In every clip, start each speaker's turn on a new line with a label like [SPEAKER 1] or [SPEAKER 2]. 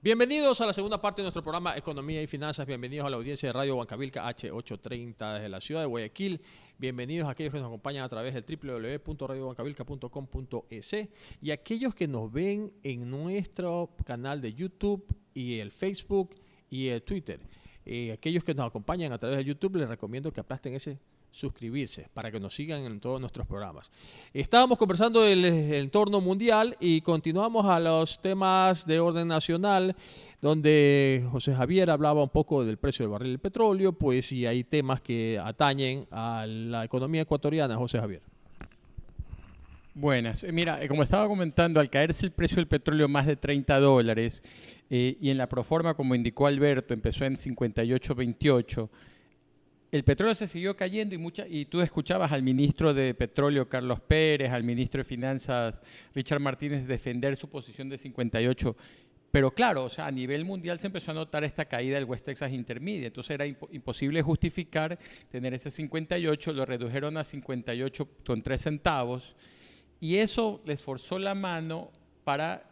[SPEAKER 1] Bienvenidos a la segunda parte de nuestro programa Economía y Finanzas. Bienvenidos a la audiencia de Radio Huancavilca H830 desde la ciudad de Guayaquil. Bienvenidos a aquellos que nos acompañan a través del www.radiohuancavilca.com.es y aquellos que nos ven en nuestro canal de YouTube y el Facebook y el Twitter. Aquellos que nos acompañan a través de YouTube, les recomiendo que aplasten ese suscribirse para que nos sigan en todos nuestros programas. Estábamos conversando del entorno mundial y continuamos a los temas de orden nacional, donde José Javier hablaba un poco del precio del barril del petróleo, pues y hay temas que atañen a la economía ecuatoriana. José Javier.
[SPEAKER 2] Buenas. Mira, como estaba comentando, al caerse el precio del petróleo más de $30 y en la proforma, como indicó Alberto, empezó en 58.28, el petróleo se siguió cayendo y tú escuchabas al ministro de Petróleo, Carlos Pérez, al ministro de Finanzas, Richard Martínez, defender su posición de 58. Pero claro, o sea, a nivel mundial se empezó a notar esta caída del West Texas Intermediate. Entonces era imposible justificar tener ese 58, lo redujeron a 58,3 centavos. Y eso les forzó la mano para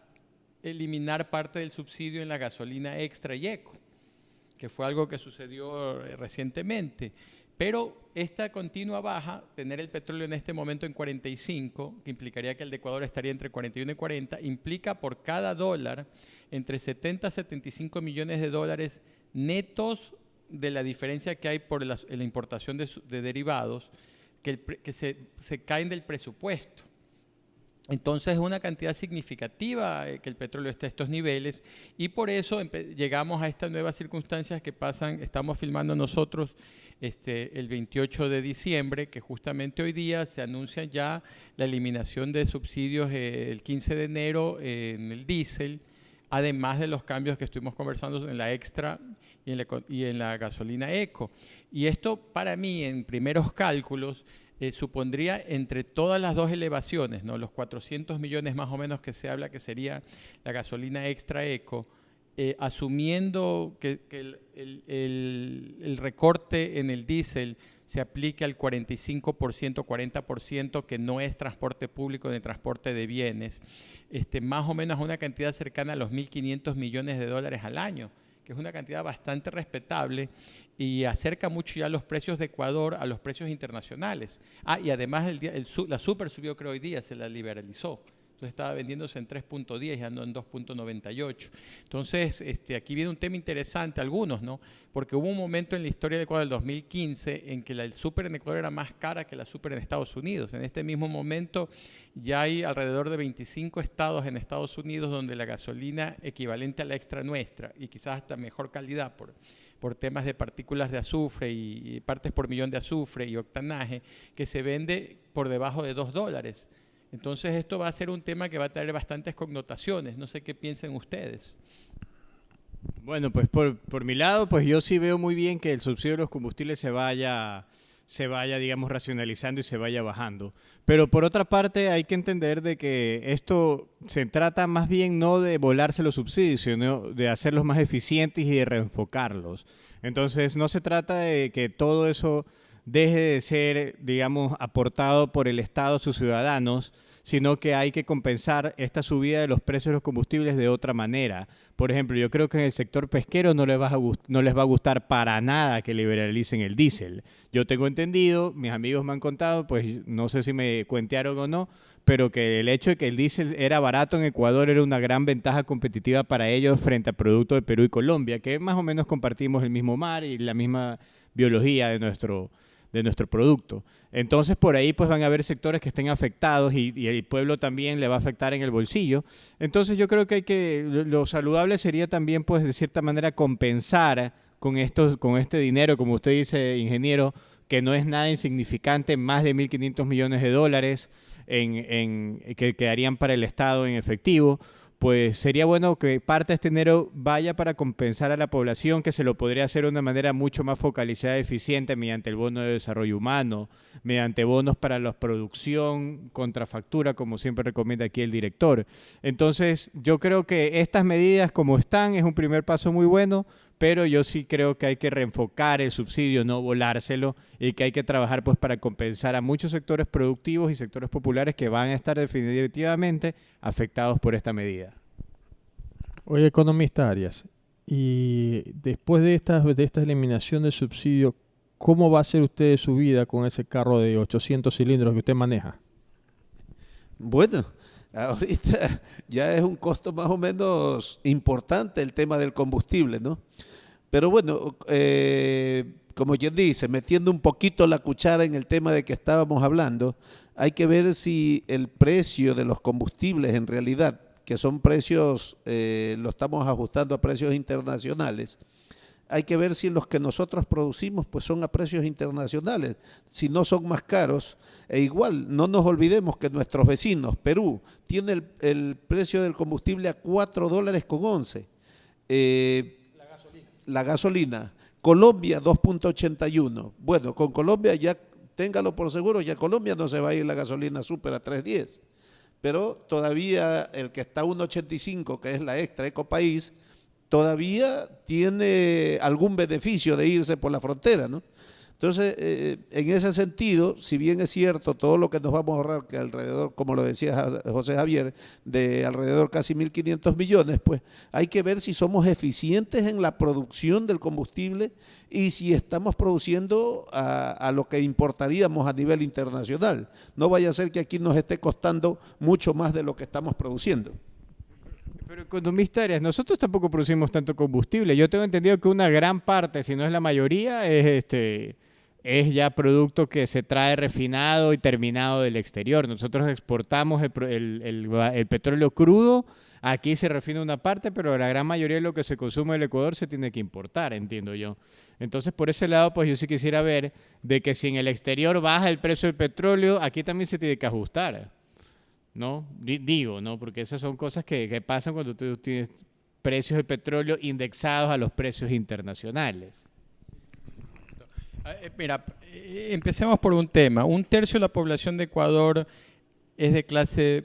[SPEAKER 2] eliminar parte del subsidio en la gasolina extra y eco, que fue algo que sucedió recientemente. Pero esta continua baja, tener el petróleo en este momento en 45, que implicaría que el de Ecuador estaría entre 41 y 40, implica por cada dólar entre 70 a 75 millones de dólares netos de la diferencia que hay por la importación de derivados que se caen del presupuesto. Entonces es una cantidad significativa que el petróleo esté a estos niveles y por eso llegamos a estas nuevas circunstancias que pasan. Estamos filmando nosotros el 28 de diciembre, que justamente hoy día se anuncia ya la eliminación de subsidios el 15 de enero en el diésel, además de los cambios que estuvimos conversando en la extra y en la gasolina eco. Y esto para mí, en primeros cálculos, supondría entre todas las dos elevaciones, ¿no? Los 400 millones más o menos que se habla que sería la gasolina extra eco, asumiendo que el recorte en el diésel se aplique al 45%, 40% que no es transporte público ni transporte de bienes, más o menos una cantidad cercana a los 1.500 millones de dólares al año, que es una cantidad bastante respetable y acerca mucho ya los precios de Ecuador a los precios internacionales. Y además la super subió, creo, hoy día, se la liberalizó. Entonces estaba vendiéndose en 3.10 y ando en 2.98. Entonces, aquí viene un tema interesante, algunos, ¿no? Porque hubo un momento en la historia de Ecuador, del 2015, en que el super en Ecuador era más cara que la super en Estados Unidos. En este mismo momento ya hay alrededor de 25 estados en Estados Unidos donde la gasolina equivalente a la extra nuestra y quizás hasta mejor calidad por temas de partículas de azufre y partes por millón de azufre y octanaje, que se vende por debajo de $2. Entonces esto va a ser un tema que va a traer bastantes connotaciones. No sé qué piensan ustedes.
[SPEAKER 3] Bueno, pues por mi lado, pues yo sí veo muy bien que el subsidio de los combustibles se vaya, digamos, racionalizando y se vaya bajando. Pero por otra parte hay que entender de que esto se trata más bien no de volarse los subsidios, sino de hacerlos más eficientes y de reenfocarlos. Entonces no se trata de que todo eso deje de ser, digamos, aportado por el Estado a sus ciudadanos, sino que hay que compensar esta subida de los precios de los combustibles de otra manera. Por ejemplo, yo creo que en el sector pesquero no les va a gustar para nada que liberalicen el diésel. Yo tengo entendido, mis amigos me han contado, pues no sé si me cuentearon o no, pero que el hecho de que el diésel era barato en Ecuador era una gran ventaja competitiva para ellos frente a productos de Perú y Colombia, que más o menos compartimos el mismo mar y la misma biología de nuestro producto. Entonces por ahí pues van a haber sectores que estén afectados y el pueblo también le va a afectar en el bolsillo. Entonces yo creo que lo saludable sería también pues de cierta manera compensar con este dinero, como usted dice, ingeniero, que no es nada insignificante, más de 1.500 millones de dólares que quedarían para el Estado en efectivo. Pues sería bueno que parte de este dinero vaya para compensar a la población, que se lo podría hacer de una manera mucho más focalizada y eficiente mediante el bono de desarrollo humano, mediante bonos para la producción contra factura, como siempre recomienda aquí el director. Entonces, yo creo que estas medidas como están es un primer paso muy bueno, pero yo sí creo que hay que reenfocar el subsidio, no volárselo, y que hay que trabajar pues para compensar a muchos sectores productivos y sectores populares que van a estar definitivamente afectados por esta medida.
[SPEAKER 1] Oye, economista Arias, y después de esta eliminación del subsidio, ¿cómo va a ser usted su vida con ese carro de 800 cilindros que usted maneja?
[SPEAKER 4] Bueno, ahorita ya es un costo más o menos importante el tema del combustible, ¿no? Pero bueno, como quien dice, metiendo un poquito la cuchara en el tema de que estábamos hablando, hay que ver si el precio de los combustibles en realidad, que son precios, lo estamos ajustando a precios internacionales, hay que ver si los que nosotros producimos pues son a precios internacionales, si no son más caros. E igual, no nos olvidemos que nuestros vecinos, Perú, tiene el precio del combustible a 4 dólares con 11. La gasolina. Colombia 2.81. Bueno, con Colombia ya, téngalo por seguro, ya Colombia no se va a ir la gasolina súper a 3.10. Pero todavía el que está a 1.85, que es la extra Ecopaís, todavía tiene algún beneficio de irse por la frontera, ¿no? Entonces, en ese sentido, si bien es cierto todo lo que nos vamos a ahorrar, que alrededor, como lo decía José Javier, de alrededor casi 1.500 millones, pues hay que ver si somos eficientes en la producción del combustible y si estamos produciendo a lo que importaríamos a nivel internacional. No vaya a ser que aquí nos esté costando mucho más de lo que estamos produciendo.
[SPEAKER 3] Pero economista Arias, nosotros tampoco producimos tanto combustible. Yo tengo entendido que una gran parte, si no es la mayoría, es ya producto que se trae refinado y terminado del exterior. Nosotros exportamos el petróleo crudo, aquí se refina una parte, pero la gran mayoría de lo que se consume en el Ecuador se tiene que importar, entiendo yo. Entonces, por ese lado, pues yo sí quisiera ver de que si en el exterior baja el precio del petróleo, aquí también se tiene que ajustar, ¿no? Digo, ¿no? Porque esas son cosas que pasan cuando tú tienes precios de petróleo indexados a los precios internacionales.
[SPEAKER 2] Mira, empecemos por un tema. Un tercio de la población de Ecuador es de clase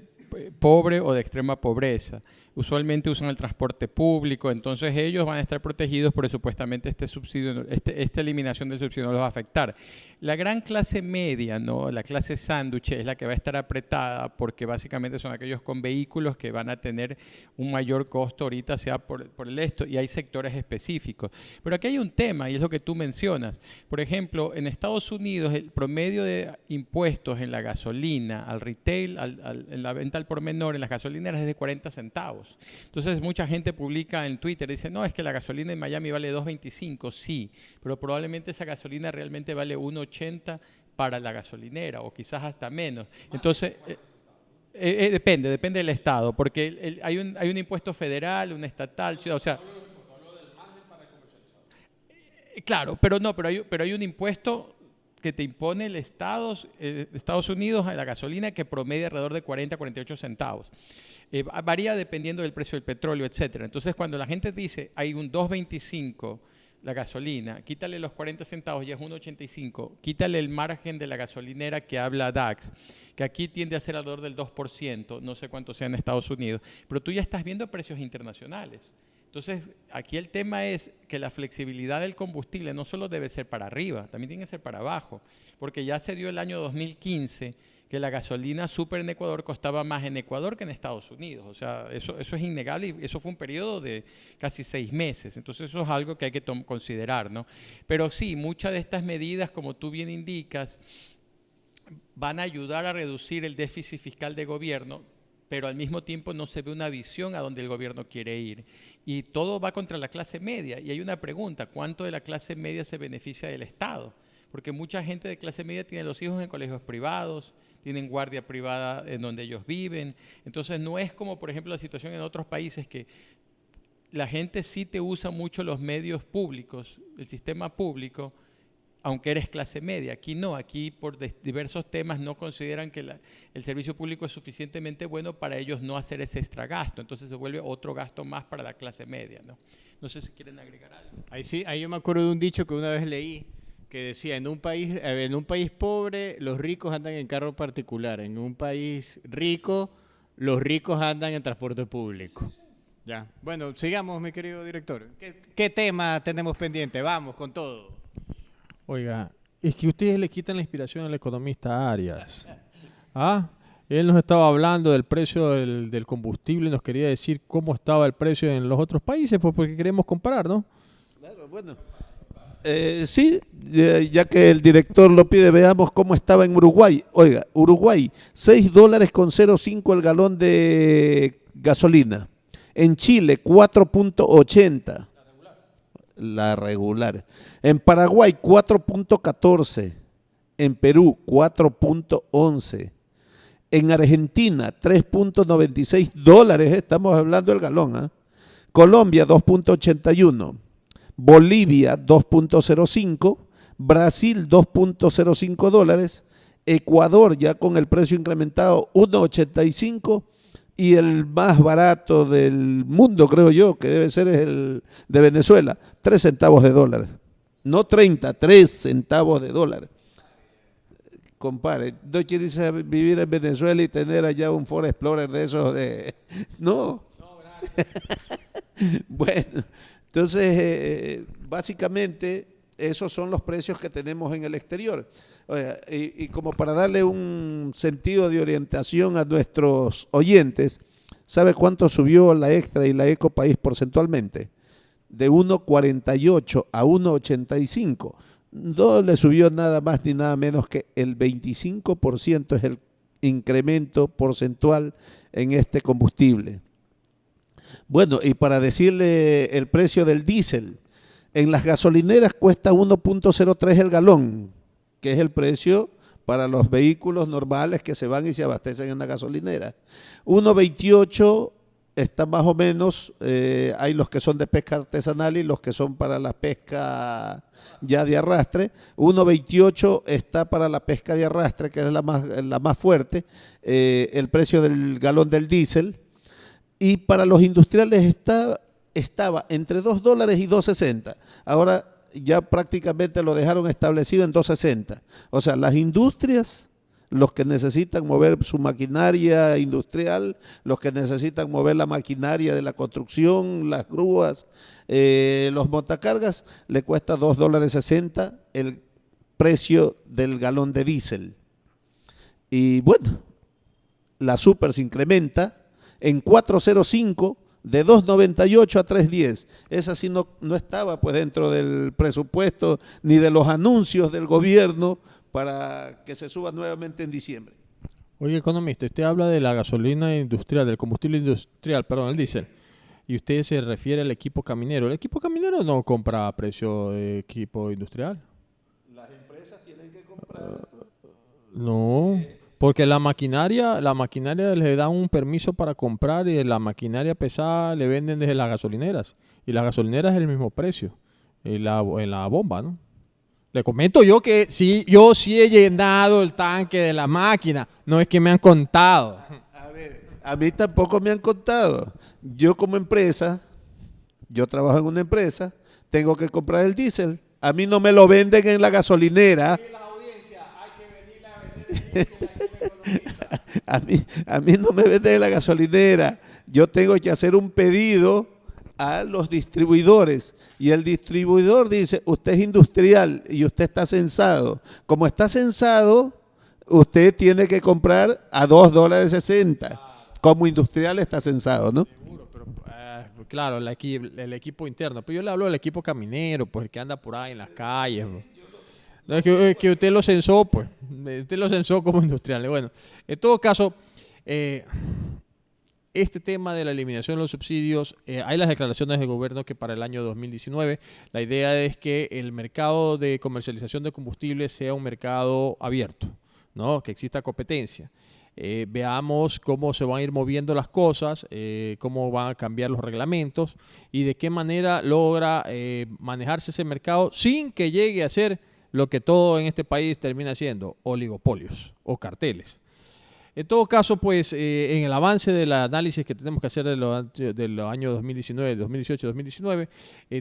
[SPEAKER 2] pobre o de extrema pobreza. Usualmente usan el transporte público, entonces ellos van a estar protegidos porque supuestamente este subsidio, esta eliminación del subsidio no los va a afectar. La gran clase media, ¿no? La clase sándwich es la que va a estar apretada porque básicamente son aquellos con vehículos que van a tener un mayor costo ahorita, sea por el esto, y hay sectores específicos. Pero aquí hay un tema, y es lo que tú mencionas. Por ejemplo, en Estados Unidos el promedio de impuestos en la gasolina, al retail, en la venta al por menor, en las gasolineras es de 40 centavos. Entonces mucha gente publica en Twitter, dice, no, es que la gasolina en Miami vale 2.25, sí, pero probablemente esa gasolina realmente vale 1.80 para la gasolinera, o quizás hasta menos. Entonces, depende del estado, porque hay un impuesto federal, un estatal, o sea... Claro, pero hay un impuesto que te impone el Estados Unidos a la gasolina que promedia alrededor de 40 a 48 centavos. Varía dependiendo del precio del petróleo, etcétera. Entonces, cuando la gente dice hay un 2.25 la gasolina, quítale los 40 centavos y es 1.85, quítale el margen de la gasolinera que habla DAX, que aquí tiende a ser alrededor del 2%, no sé cuánto sea en Estados Unidos, pero tú ya estás viendo precios internacionales. Entonces, aquí el tema es que la flexibilidad del combustible no solo debe ser para arriba, también tiene que ser para abajo, porque ya se dio el año 2015 que la gasolina súper en Ecuador costaba más en Ecuador que en Estados Unidos. O sea, eso es innegable y eso fue un periodo de casi 6 meses. Entonces, eso es algo que hay que considerar, ¿no? Pero sí, muchas de estas medidas, como tú bien indicas, van a ayudar a reducir el déficit fiscal de gobierno, pero al mismo tiempo no se ve una visión a donde el gobierno quiere ir. Y todo va contra la clase media. Y hay una pregunta, ¿cuánto de la clase media se beneficia del Estado? Porque mucha gente de clase media tiene los hijos en colegios privados, tienen guardia privada en donde ellos viven. Entonces no es como, por ejemplo, la situación en otros países que la gente sí te usa mucho los medios públicos, el sistema público, aunque eres clase media. Aquí no, aquí por diversos temas no consideran que el servicio público es suficientemente bueno para ellos no hacer ese extra gasto. Entonces se vuelve otro gasto más para la clase media, ¿no? No sé si quieren agregar algo.
[SPEAKER 3] Ahí yo me acuerdo de un dicho que una vez leí, que decía, en un país pobre los ricos andan en carro particular, en un país rico los ricos andan en transporte público. Ya. Bueno, sigamos, mi querido director. ¿Qué tema tenemos pendiente? Vamos con todo.
[SPEAKER 1] Oiga, es que ustedes le quitan la inspiración al economista Arias. ¿Ah? Él nos estaba hablando del precio del combustible y nos quería decir cómo estaba el precio en los otros países, pues porque queremos comparar, ¿no?
[SPEAKER 4] Claro, bueno. Sí, ya que el director lo pide, veamos cómo estaba en Uruguay. Oiga, Uruguay, $6.05 el galón de gasolina. En Chile, 4.80. La regular. En Paraguay, 4.14. En Perú, 4.11. En Argentina, $3.96. Estamos hablando del galón. ¿Eh? Colombia, 2.81. Bolivia, 2.05. Brasil, $2.05. Ecuador, ya con el precio incrementado, 1.85. Y el más barato del mundo, creo yo, que debe ser es el de Venezuela, 3 centavos de dólar. No 30, 3 centavos de dólar. Compare, no quiere irse a vivir en Venezuela y tener allá un Ford Explorer de esos de... No. Bueno, entonces, básicamente, esos son los precios que tenemos en el exterior. Oiga, y como para darle un sentido de orientación a nuestros oyentes, ¿sabe cuánto subió la Extra y la Eco País porcentualmente? De 1.48 a 1.85. No le subió nada más ni nada menos que el 25% es el incremento porcentual en este combustible. Bueno, y para decirle el precio del diésel, en las gasolineras cuesta 1.03 el galón, que es el precio para los vehículos normales que se van y se abastecen en la gasolinera. 1.28 está más o menos, hay los que son de pesca artesanal y los que son para la pesca ya de arrastre. 1.28 está para la pesca de arrastre, que es la más fuerte, el precio del galón del diésel. Y para los industriales estaba entre $2 y 2.60. Ahora ya prácticamente lo dejaron establecido en 2.60. O sea, las industrias, los que necesitan mover su maquinaria industrial, los que necesitan mover la maquinaria de la construcción, las grúas, los montacargas, le cuesta $2.60 el precio del galón de diésel. Y bueno, la super se incrementa en 4.05 de 2.98 a 3.10. Esa sí no estaba pues dentro del presupuesto ni de los anuncios del gobierno para que se suba nuevamente en diciembre.
[SPEAKER 1] Oye, economista, usted habla de la gasolina industrial, del combustible industrial, perdón, el diésel, y usted se refiere al equipo caminero. ¿El equipo caminero no compra a precio de equipo industrial?
[SPEAKER 4] Las empresas tienen que comprar.
[SPEAKER 1] No, porque la maquinaria le dan un permiso para comprar y la maquinaria pesada le venden desde las gasolineras. Y las gasolineras es el mismo precio en la bomba, ¿no? Le comento yo que sí, yo sí he llenado el tanque de la máquina, no es que me han contado.
[SPEAKER 4] A ver, a mí tampoco me han contado. Yo como empresa, yo trabajo en una empresa, tengo que comprar el diésel. A mí no me lo venden en la gasolinera. A mí no me venden en la gasolinera. Yo tengo que hacer un pedido a los distribuidores y el distribuidor dice, usted es industrial y usted está censado. Como está censado, usted tiene que comprar a $2.60. Como industrial está censado, ¿no?
[SPEAKER 1] Seguro, pero claro, el equipo interno. Pero yo le hablo del equipo caminero, pues el que anda por ahí en las calles. No, es que usted lo censó, pues. Usted lo censó como industrial. Bueno, en todo caso, este tema de la eliminación de los subsidios, hay las declaraciones del gobierno que para el año 2019 la idea es que el mercado de comercialización de combustibles sea un mercado abierto, ¿no? Que exista competencia. Veamos cómo se van a ir moviendo las cosas, cómo van a cambiar los reglamentos y de qué manera logra manejarse ese mercado sin que llegue a ser lo que todo en este país termina siendo, oligopolios o carteles. En todo caso, pues, en el avance del análisis que tenemos que hacer de los años 2019, 2018, 2019,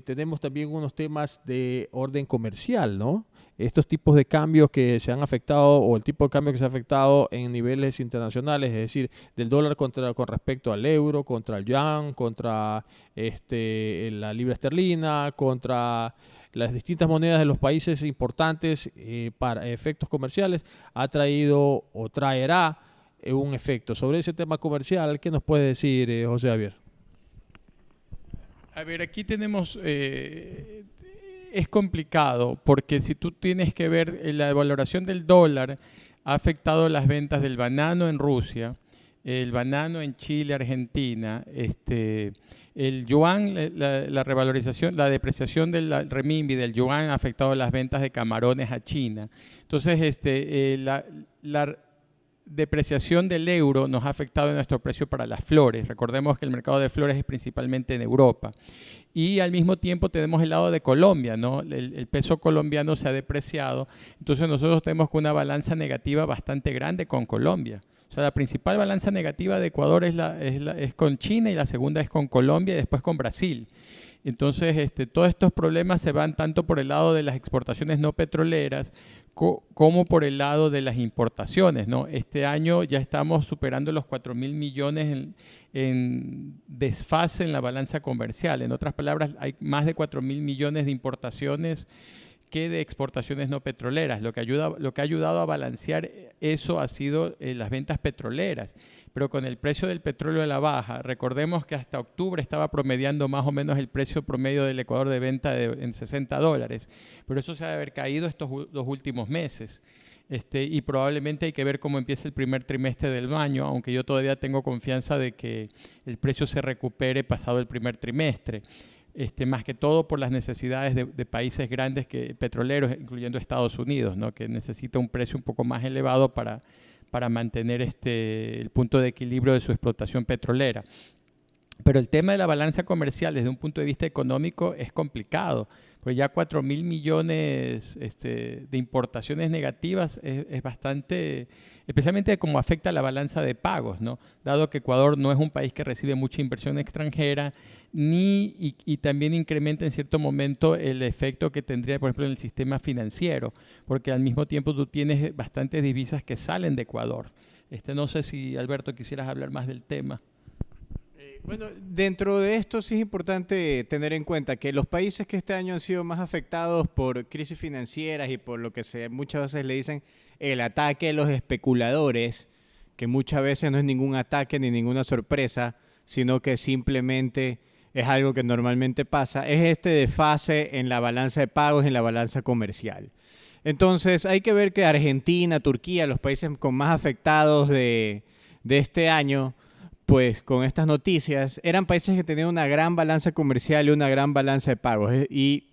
[SPEAKER 1] tenemos también unos temas de orden comercial, ¿no? Estos tipos de cambios que se han afectado, o el tipo de cambio que se ha afectado en niveles internacionales, es decir, del dólar con respecto al euro, contra el yuan, contra la libra esterlina, contra las distintas monedas de los países importantes para efectos comerciales, ha traído o traerá un efecto. Sobre ese tema comercial, ¿qué nos puede decir José Javier?
[SPEAKER 2] A ver, aquí tenemos, es complicado porque si tú tienes que ver la valoración del dólar ha afectado las ventas del banano en Rusia, el banano en Chile, Argentina, el yuan, la revalorización, la depreciación del renminbi, del yuan ha afectado las ventas de camarones a China. Entonces, la depreciación del euro nos ha afectado en nuestro precio para las flores. Recordemos que el mercado de flores es principalmente en Europa. Y al mismo tiempo tenemos el lado de Colombia, ¿no? El peso colombiano se ha depreciado. Entonces nosotros tenemos una balanza negativa bastante grande con Colombia. O sea, la principal balanza negativa de Ecuador es con China y la segunda es con Colombia y después con Brasil. Entonces, todos estos problemas se van tanto por el lado de las exportaciones no petroleras como por el lado de las importaciones, ¿no? Este año ya estamos superando los 4.000 millones en desfase en la balanza comercial. En otras palabras, hay más de 4.000 millones de importaciones que de exportaciones no petroleras. Lo que ha ayudado a balancear eso ha sido las ventas petroleras. Pero con el precio del petróleo a la baja, recordemos que hasta octubre estaba promediando más o menos el precio promedio del Ecuador de venta en $60. Pero eso se ha de haber caído estos 2 últimos meses. Y probablemente hay que ver cómo empieza el primer trimestre del año, aunque yo todavía tengo confianza de que el precio se recupere pasado el primer trimestre. Más que todo por las necesidades de países grandes petroleros, incluyendo Estados Unidos, ¿no? Que necesita un precio un poco más elevado para mantener el punto de equilibrio de su explotación petrolera. Pero el tema de la balanza comercial desde un punto de vista económico es complicado, porque ya 4.000 millones de importaciones negativas es bastante, especialmente como afecta a la balanza de pagos, ¿no? Dado que Ecuador no es un país que recibe mucha inversión extranjera, y también incrementa en cierto momento el efecto que tendría, por ejemplo, en el sistema financiero, porque al mismo tiempo tú tienes bastantes divisas que salen de Ecuador. No sé si, Alberto, quisieras hablar más del tema.
[SPEAKER 3] Bueno, dentro de esto sí es importante tener en cuenta que los países que este año han sido más afectados por crisis financieras y por lo que muchas veces le dicen el ataque de los especuladores, que muchas veces no es ningún ataque ni ninguna sorpresa, sino que simplemente es algo que normalmente pasa, es este desfase en la balanza de pagos, en la balanza comercial. Entonces hay que ver que Argentina, Turquía, los países con más afectados de este año, pues con estas noticias, eran países que tenían una gran balanza comercial y una gran balanza de pagos. Y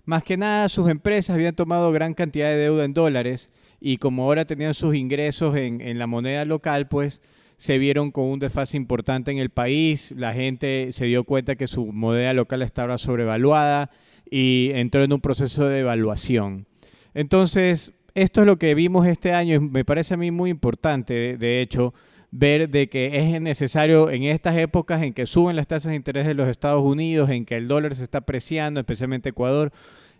[SPEAKER 3] más que nada sus empresas habían tomado gran cantidad de deuda en dólares y como ahora tenían sus ingresos en la moneda local, pues se vieron con un desfase importante en el país. La gente se dio cuenta que su moneda local estaba sobrevaluada y entró en un proceso de devaluación. Entonces, esto es lo que vimos este año y me parece a mí muy importante, de hecho, ver de que es necesario en estas épocas en que suben las tasas de interés de los Estados Unidos, en que el dólar se está apreciando, especialmente Ecuador,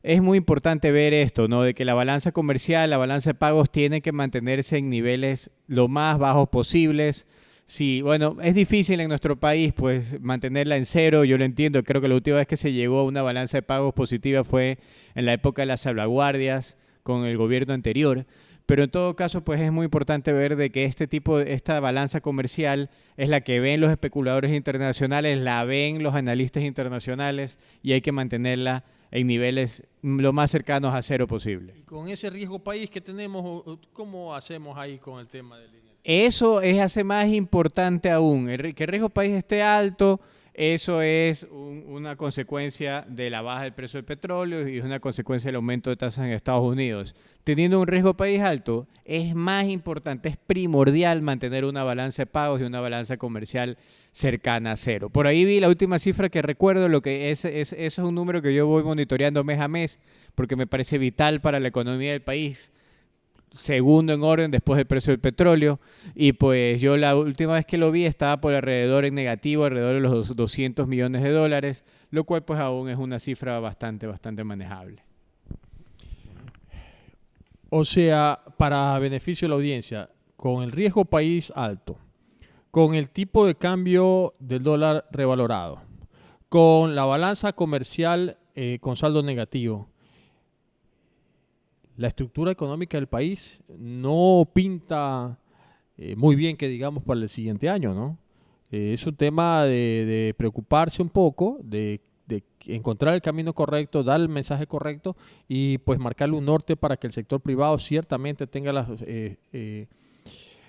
[SPEAKER 3] es muy importante ver esto, ¿no? De que la balanza comercial, la balanza de pagos tiene que mantenerse en niveles lo más bajos posibles. Sí, bueno, es difícil en nuestro país pues mantenerla en cero, yo lo entiendo, creo que la última vez que se llegó a una balanza de pagos positiva fue en la época de las salvaguardias con el gobierno anterior. Pero en todo caso, pues es muy importante ver de que esta balanza comercial es la que ven los especuladores internacionales, la ven los analistas internacionales y hay que mantenerla en niveles lo más cercanos a cero posible.
[SPEAKER 1] Y con ese riesgo país que tenemos, ¿cómo hacemos ahí con el tema del dinero?
[SPEAKER 3] Eso hace más importante aún. Que el riesgo país esté alto, eso es una consecuencia de la baja del precio del petróleo y es una consecuencia del aumento de tasas en Estados Unidos. Teniendo un riesgo país alto, es más importante, es primordial mantener una balanza de pagos y una balanza comercial cercana a cero. Por ahí vi la última cifra que recuerdo, lo que eso es un número que yo voy monitoreando mes a mes porque me parece vital para la economía del país. Segundo en orden después del precio del petróleo y pues yo la última vez que lo vi estaba por alrededor en negativo, alrededor de los $200 millones, lo cual pues aún es una cifra bastante manejable.
[SPEAKER 1] O sea, para beneficio de la audiencia, con el riesgo país alto, con el tipo de cambio del dólar revalorado, con la balanza comercial con saldo negativo, la estructura económica del país no pinta muy bien que digamos para el siguiente año, ¿no? Es un tema de preocuparse un poco, de encontrar el camino correcto, dar el mensaje correcto y pues marcarle un norte para que el sector privado ciertamente tenga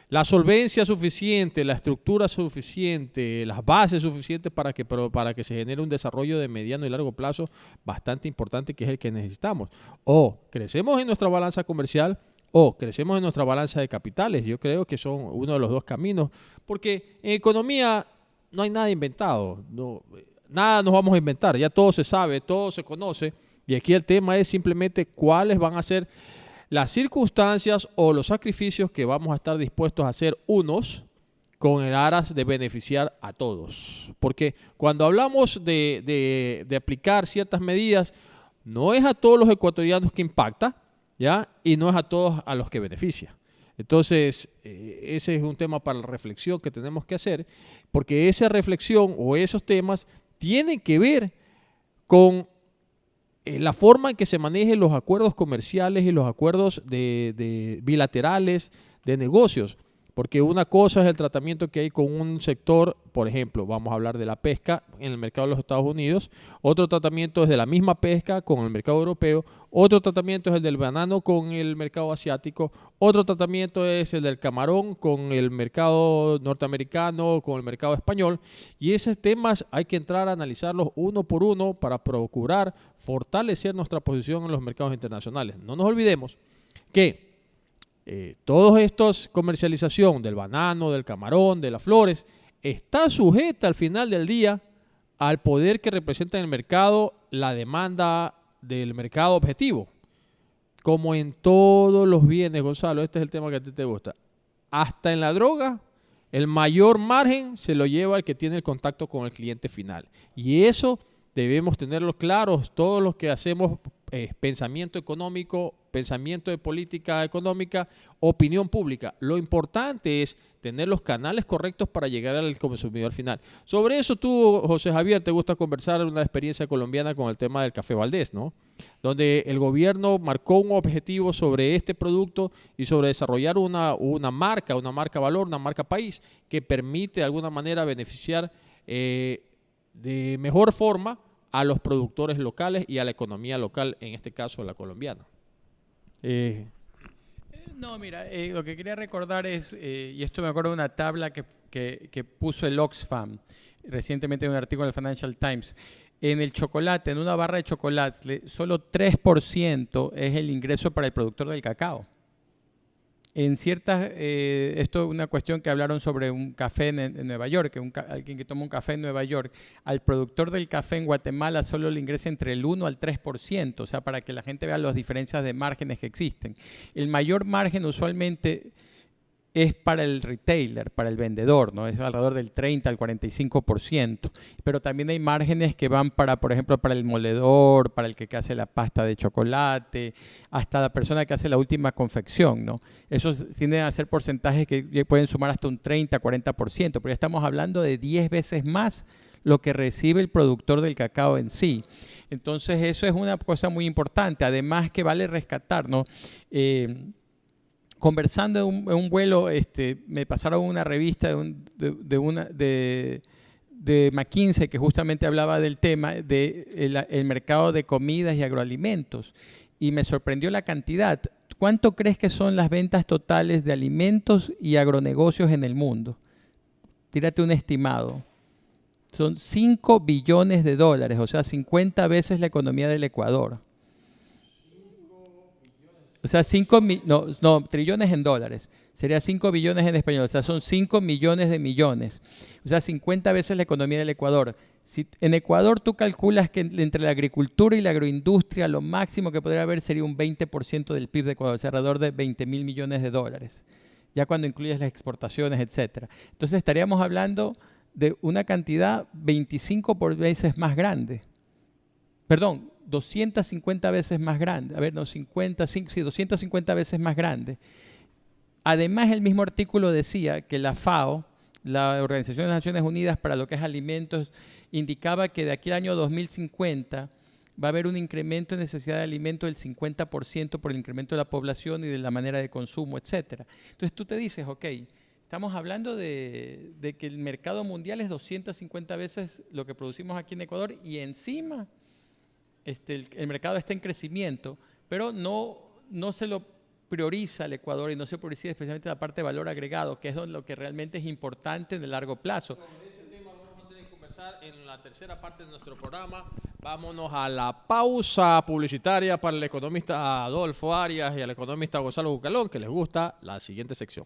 [SPEAKER 1] la solvencia suficiente, la estructura suficiente, las bases suficientes para que se genere un desarrollo de mediano y largo plazo bastante importante, que es el que necesitamos. O crecemos en nuestra balanza comercial o crecemos en nuestra balanza de capitales. Yo creo que son uno de los dos caminos, porque en economía no hay nada inventado, nada nos vamos a inventar, ya todo se sabe, todo se conoce, y aquí el tema es simplemente cuáles van a ser las circunstancias o los sacrificios que vamos a estar dispuestos a hacer unos con el aras de beneficiar a todos. Porque cuando hablamos de aplicar ciertas medidas, no es a todos los ecuatorianos que impacta, ¿ya? Y no es a todos a los que beneficia. Entonces, ese es un tema para la reflexión que tenemos que hacer, porque esa reflexión o esos temas tienen que ver con la forma en que se manejen los acuerdos comerciales y los acuerdos bilaterales de negocios. Porque una cosa es el tratamiento que hay con un sector, por ejemplo, vamos a hablar de la pesca en el mercado de los Estados Unidos, otro tratamiento es de la misma pesca con el mercado europeo, otro tratamiento es el del banano con el mercado asiático, otro tratamiento es el del camarón con el mercado norteamericano, con el mercado español, y esos temas hay que entrar a analizarlos uno por uno para procurar fortalecer nuestra posición en los mercados internacionales. No nos olvidemos que todos estos comercialización del banano, del camarón, de las flores, está sujeta al final del día al poder que representa en el mercado la demanda del mercado objetivo. Como en todos los bienes, Gonzalo, este es el tema que a ti te gusta. Hasta en la droga, el mayor margen se lo lleva el que tiene el contacto con el cliente final. Y eso debemos tenerlo claros todos los que hacemos pensamiento económico, pensamiento de política económica, opinión pública. Lo importante es tener los canales correctos para llegar al consumidor final. Sobre eso tú, José Javier, te gusta conversar una experiencia colombiana con el tema del Café Valdés, ¿no? Donde el gobierno marcó un objetivo sobre este producto y sobre desarrollar una marca valor, una marca país, que permite de alguna manera beneficiar de mejor forma a los productores locales y a la economía local, en este caso la colombiana.
[SPEAKER 2] No, mira, lo que quería recordar es, y esto me acuerdo de una tabla que puso el Oxfam recientemente en un artículo del Financial Times. En el chocolate, en una barra de chocolate, solo 3% es el ingreso para el productor del cacao. En ciertas, esto es una cuestión que hablaron sobre un café en Nueva York, que alguien que toma un café en Nueva York, al productor del café en Guatemala solo le ingresa entre el 1 al 3%, o sea, para que la gente vea las diferencias de márgenes que existen. El mayor margen usualmente es para el retailer, para el vendedor, ¿no? Es alrededor del 30 al 45%, pero también hay márgenes que van para, por ejemplo, para el moledor, para el que hace la pasta de chocolate, hasta la persona que hace la última confección, ¿no? Esos tienden a ser porcentajes que pueden sumar hasta un 30, 40%, pero ya estamos hablando de 10 veces más lo que recibe el productor del cacao en sí. Entonces, eso es una cosa muy importante, además que vale rescatar, ¿no? Conversando en un vuelo, me pasaron una revista de McKinsey que justamente hablaba del tema del mercado de comidas y agroalimentos, y me sorprendió la cantidad. ¿Cuánto crees que son las ventas totales de alimentos y agronegocios en el mundo? Tírate un estimado. Son 5 billones de dólares, o sea, 50 veces la economía del Ecuador. O sea, trillones en dólares. Sería 5 billones en español. O sea, son 5 millones de millones. O sea, 50 veces la economía del Ecuador. Si en Ecuador tú calculas que entre la agricultura y la agroindustria lo máximo que podría haber sería un 20% del PIB de Ecuador, o sea, alrededor de 20.000 millones de dólares. Ya cuando incluyes las exportaciones, etcétera. Entonces estaríamos hablando de una cantidad 25 veces más grande. Perdón, 250 veces más grande. A ver, no, 250 veces más grande. Además, el mismo artículo decía que la FAO, la Organización de las Naciones Unidas para lo que es alimentos, indicaba que de aquí al año 2050 va a haber un incremento en necesidad de alimentos del 50% por el incremento de la población y de la manera de consumo, etcétera. Entonces tú te dices, ok, estamos hablando de que el mercado mundial es 250 veces lo que producimos aquí en Ecuador y encima el mercado está en crecimiento, pero no se lo prioriza el Ecuador y no se prioriza especialmente la parte de valor agregado, que es lo que realmente es importante en el largo plazo.
[SPEAKER 1] Sobre ese tema vamos a tener que conversar en la tercera parte de nuestro programa. Vámonos a la pausa publicitaria para el economista Adolfo Arias y al economista Gonzalo Bucalón, que les gusta la siguiente sección.